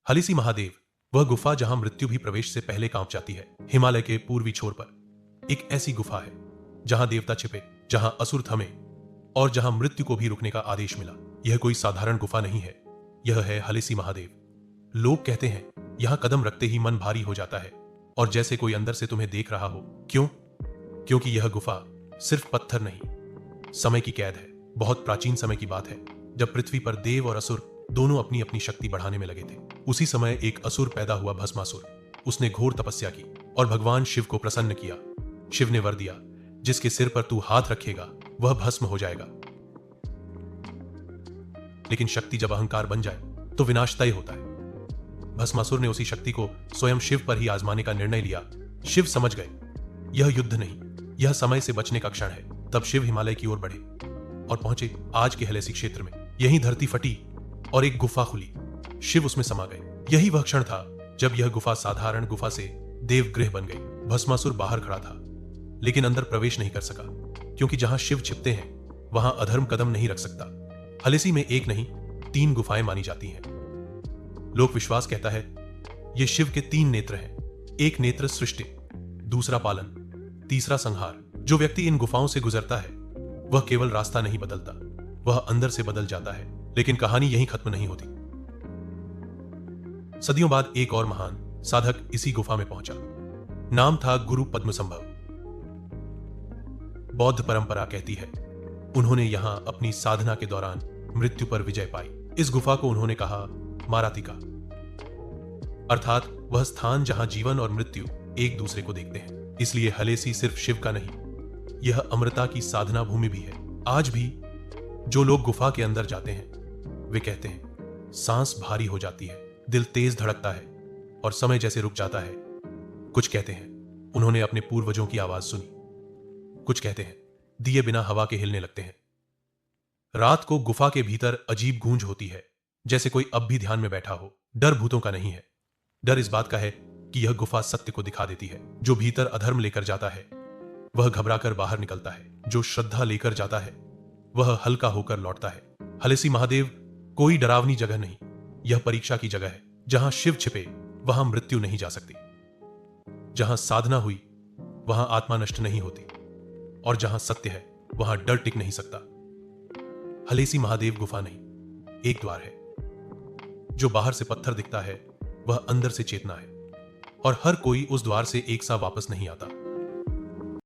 हलीसी महादेव वह गुफा जहां मृत्यु भी प्रवेश से पहले कांप जाती है। हिमालय के पूर्वी छोर पर एक ऐसी गुफा है जहां देवता छिपे, जहां असुर थमे और जहां मृत्यु को भी रुकने का आदेश मिला। यह कोई साधारण गुफा नहीं है, यह है हलीसी महादेव। लोग कहते हैं यहां कदम रखते ही मन भारी हो जाता है और जैसे कोई अंदर से तुम्हें देख रहा हो। क्यों? क्योंकि यह गुफा सिर्फ पत्थर नहीं, समय की कैद है। बहुत प्राचीन समय की बात है, जब पृथ्वी पर देव और असुर दोनों अपनी अपनी शक्ति बढ़ाने में लगे थे। उसी समय एक असुर पैदा हुआ, भस्मासुर। उसने घोर तपस्या की और भगवान शिव को प्रसन्न किया। शिव ने वर दिया, जिसके सिर पर तू हाथ रखेगा वह भस्म हो जाएगा। लेकिन शक्ति जब अहंकार बन जाए तो विनाश तय होता है। भस्मासुर ने उसी शक्ति को स्वयं शिव पर ही आजमाने का निर्णय लिया। शिव समझ गए यह युद्ध नहीं, यह समय से बचने का क्षण है। तब शिव हिमालय की ओर बढ़े और पहुंचे आज के हलेसी क्षेत्र में। यहीं धरती फटी और एक गुफा खुली। शिव उसमें समा गए। यही वह क्षण था जब यह गुफा साधारण गुफा से देवगृह बन गई। भस्मासुर बाहर खड़ा था लेकिन अंदर प्रवेश नहीं कर सका, क्योंकि जहां शिव छिपते हैं वहां अधर्म कदम नहीं रख सकता। हलेसी में एक नहीं 3 गुफाएं मानी जाती हैं। लोक विश्वास कहता है ये शिव के 3 नेत्र हैं। एक नेत्र सृष्टि, दूसरा पालन, तीसरा संहार। जो व्यक्ति इन गुफाओं से गुजरता है वह केवल रास्ता नहीं बदलता, वह अंदर से बदल जाता है। लेकिन कहानी यहीं खत्म नहीं होती। सदियों बाद एक और महान साधक इसी गुफा में पहुंचा। नाम था गुरु पद्मसंभव। बौद्ध परंपरा कहती है उन्होंने यहां अपनी साधना के दौरान मृत्यु पर विजय पाई। इस गुफा को उन्होंने कहा मारातिका, अर्थात वह स्थान जहां जीवन और मृत्यु एक दूसरे को देखते हैं। इसलिए हलेसी सिर्फ शिव का नहीं, यह अमृता की साधना भूमि भी है। आज भी जो लोग गुफा के अंदर जाते हैं वे कहते हैं सांस भारी हो जाती है, दिल तेज धड़कता है और समय जैसे रुक जाता है। कुछ कहते हैं उन्होंने अपने पूर्वजों की आवाज सुनी। कुछ कहते हैं दिए बिना हवा के हिलने लगते हैं। रात को गुफा के भीतर अजीब गूंज होती है, जैसे कोई अब भी ध्यान में बैठा हो। डर भूतों का नहीं है, डर इस बात का है कि यह गुफा सत्य को दिखा देती है। जो भीतर अधर्म लेकर जाता है वह घबराकर बाहर निकलता है, जो श्रद्धा लेकर जाता है वह हल्का होकर लौटता है। हलेसी महादेव कोई डरावनी जगह नहीं, यह परीक्षा की जगह है। जहां शिव छिपे वहां मृत्यु नहीं जा सकती, जहां साधना हुई वहां आत्मा नष्ट नहीं होती और जहां सत्य है वहां डर टिक नहीं सकता। हलेसी महादेव गुफा नहीं, एक द्वार है। जो बाहर से पत्थर दिखता है वह अंदर से चेतना है और हर कोई उस द्वार से एक सा वापस नहीं आता।